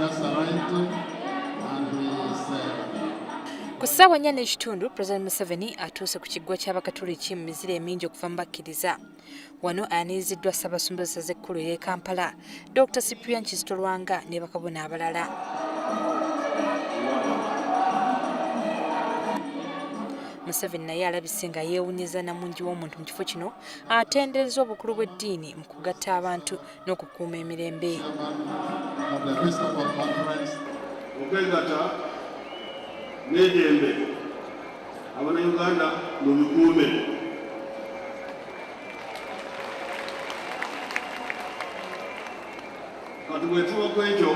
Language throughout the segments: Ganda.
just arrived and he is ku ssaawa 4:30 President Museveni atuuse ku kiggwa ky'Abakatoliki mu mizira emingi okuva mu bakkiriza. Wano ayanirizziddwa Ssaabasumba z'essaza ekkulu ery'e Kampala, Dr. Cyprian Kizito Lwanga ne bakabona abalala. Museveni naye alabise nga yeewunyiza namungi w'omuntu mu kifo kino, atendereza obukulu bw'eddiini mu kugatta abantu n'okukuuma emirembe. Okwegata n'eddembe Abannayuganda mubikuume. Kati bwetuba ku ekyo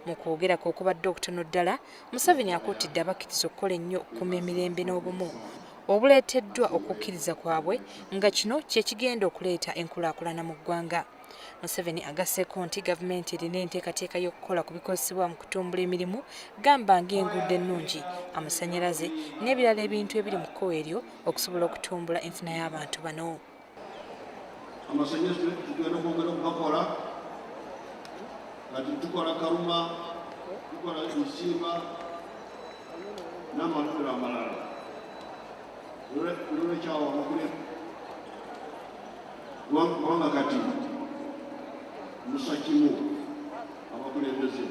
mu kwogerako okubadde okutono ddala, Museveni akuutidde abakkiriza okukola ennyo okukuuma emirembe n'obumu obuleeteddwa okukkiriza kwabwe nga kino kye kigenda okuleeta enkulaakulana mu ggwanga. Museveni agasseeko nti gavumenti erina enteekateeka y'okukola ku bikozesebwa mu kutumbula emirimu, gamba ng'enguudo ennungi, amasannyalaze n'ebirala ebintu ebiri mu kkowe eryo okusobola okutumbula enfuna y'abantu bano. amasannyalaze tugenda kwongera okugakola kati tukola Karuma, tukola Busiima n'amalundiro amalala. Olwekyawo amakulu kubanga kati musakimu abakulembeze.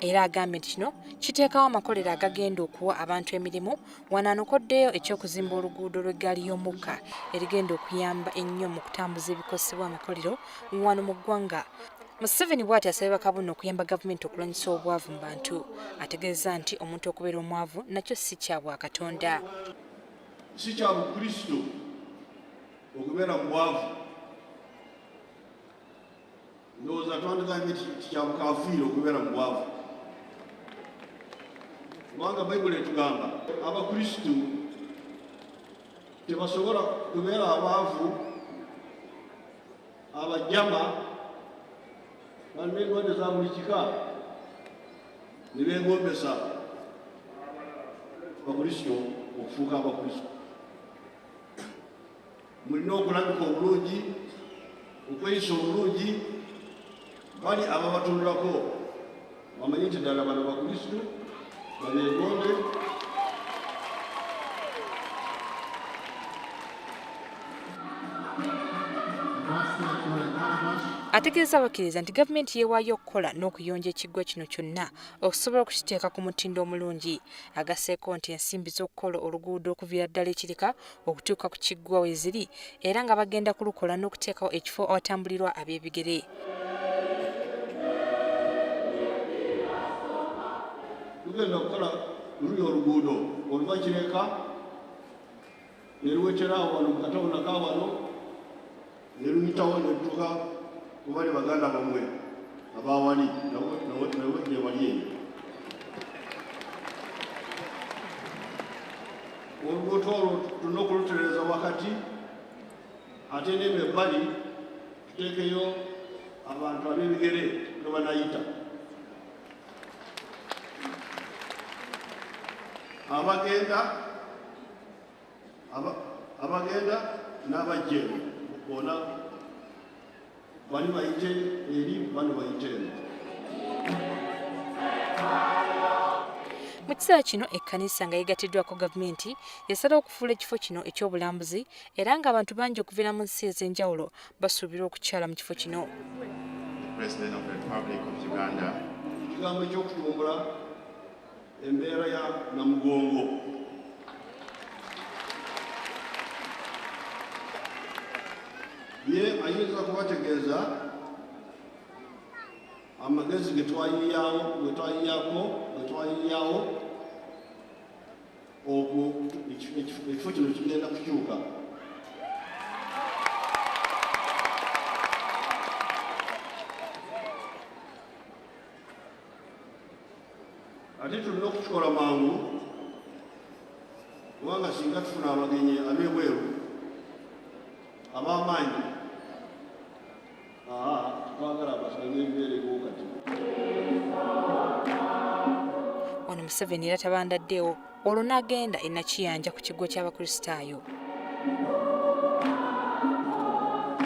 Era agambye nti kino kiteekawo amakolero agagenda okuwa abantu emirimu, wanaanokoddeyo eky'okuzimba oluguudo lw'eggaali y'omukka erigenda okuyamba ennyo mu kutambuza ebikozesebwa amakolero wano mu ggwanga. Museveni bw'ati asabye bakabona okuyamba gavumenti okulwanyisa obwavu mu bantu. Ategeeza nti omuntu okubeera omwavu nakyo si kya Bwakatonda. Si kya Bukristo okubeera mwavu. Ndowooza twandikanye kya bukafiiri okubeera mwavu. Kubanga Bayibuli etugamba Abakristo tebasobola kubeera abaavu, abajama, balina endwadde za buli kika ne beegombesa Abakristo okufuuka Abakristo. Mulina okulabika obulungi, okweyisa obulungi, bali ababatundako bamanyi nti ddala bano Bakristo babeegonde. Ategeeza abakkiriza nti gavumenti yeewaayo okukola n'okuyonja ekiggwa kino kyonna okusobola okukiteeka ku mutindo omulungi. Agasseeko nti ensimbi z'okukola oluguudo okuviira ddala ekirika okutuuka ku kiggwa we ziri, era nga bagenda kulukola n'okuteekawo ekifo awatambulirwa ab'ebigere. Tugenda okukola luli oluguudo oluva Kireka ne luwetera wano mu katawuna ka wano ne luyitawo ne lutuuka ku bali baganda bamwe abawali nabo gye wali eyo. Oluguudo olwo tulina okulutereeza wakati, ate n'eno ebbali tuteekeyo abantu ab'ebigere ne banayita. Abagenda n'abajja eno bona bali bayite eri, bano bayite eno. Mu kiseera kino ekkanisa nga yeegatiddwako gavumenti yasalawo okufuula ekifo kino eky'obulambuzi, era ng'abantu bangi okuviira mu nsi ez'enjawulo basuubirwa okukyala mu kifo kino. Ekigambo eky'okutumbula embeera ya Namugongo. Ye ayinza kubategeeza amagezi ge twayiyaako okwo ekifo kino kigenda kukyuka. Ate tulina okukikola mangu, kubanga singa tufuna abagenyi ab'ebweru ab'amaanyi, twagala abasanga ebibeereko kati. Ono Museveni era tabandaddewo olwo n'agenda e Nakiyanja ku kiggwa ky'Abakristaayo.